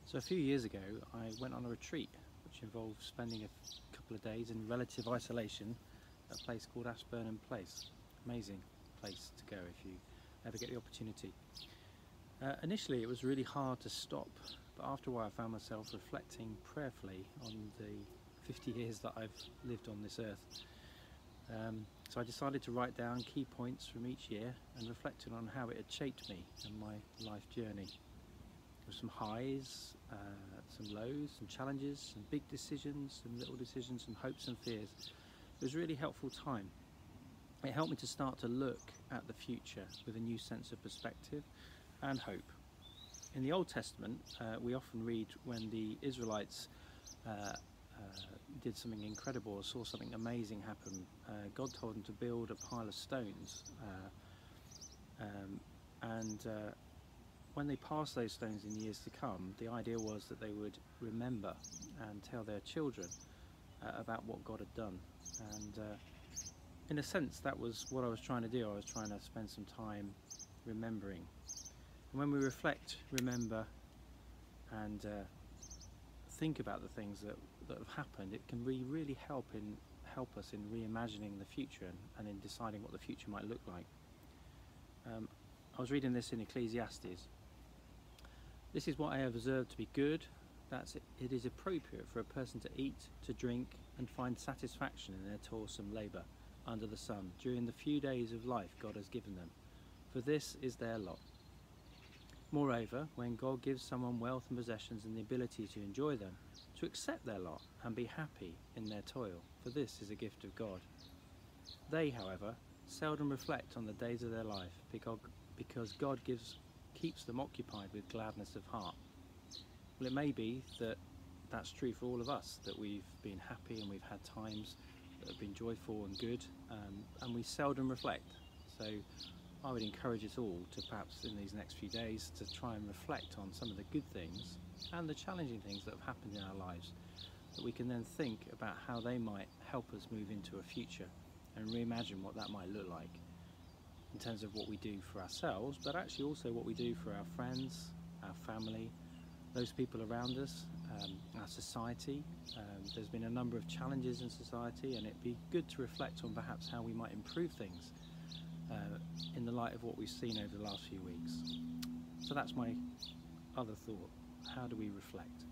So a few years ago I went on a retreat which involved spending a couple of days in relative isolation at a place called Ashburnham Place. Amazing place to go if you ever get the opportunity. Initially it was really hard to stop, but after a while I found myself reflecting prayerfully on the 50 years that I've lived on this earth. So I decided to write down key points from each year and reflected on how it had shaped me and my life journey. There were some highs, some lows, some challenges, some big decisions, some little decisions, some hopes and fears. It was a really helpful time. It helped me to start to look at the future with a new sense of perspective and hope. In the Old Testament, we often read when the Israelites did something incredible or saw something amazing happen. God told them to build a pile of stones, when they passed those stones in years to come, the idea was that they would remember and tell their children about what God had done. And in a sense, that was what I was trying to do. I was trying to spend some time remembering. And when we reflect, remember, and think about the things that have happened, it can really help us in reimagining the future and in deciding what the future might look like. I was reading this in Ecclesiastes. This is what I have observed to be good, that it is appropriate for a person to eat, to drink, and find satisfaction in their toilsome labour under the sun during the few days of life God has given them, for this is their lot. Moreover, when God gives someone wealth and possessions and the ability to enjoy them, to accept their lot and be happy in their toil, for this is a gift of God. They, however, seldom reflect on the days of their life, because God keeps them occupied with gladness of heart. Well, it may be that that's true for all of us, that we've been happy and we've had times that have been joyful and good, and we seldom reflect. So I would encourage us all to perhaps in these next few days to try and reflect on some of the good things and the challenging things that have happened in our lives, that we can then think about how they might help us move into a future and reimagine what that might look like in terms of what we do for ourselves, but actually also what we do for our friends, our family, those people around us, our society. There's been a number of challenges in society, and it'd be good to reflect on perhaps how we might improve things in the light of what we've seen over the last few weeks. So that's my other thought. How do we reflect?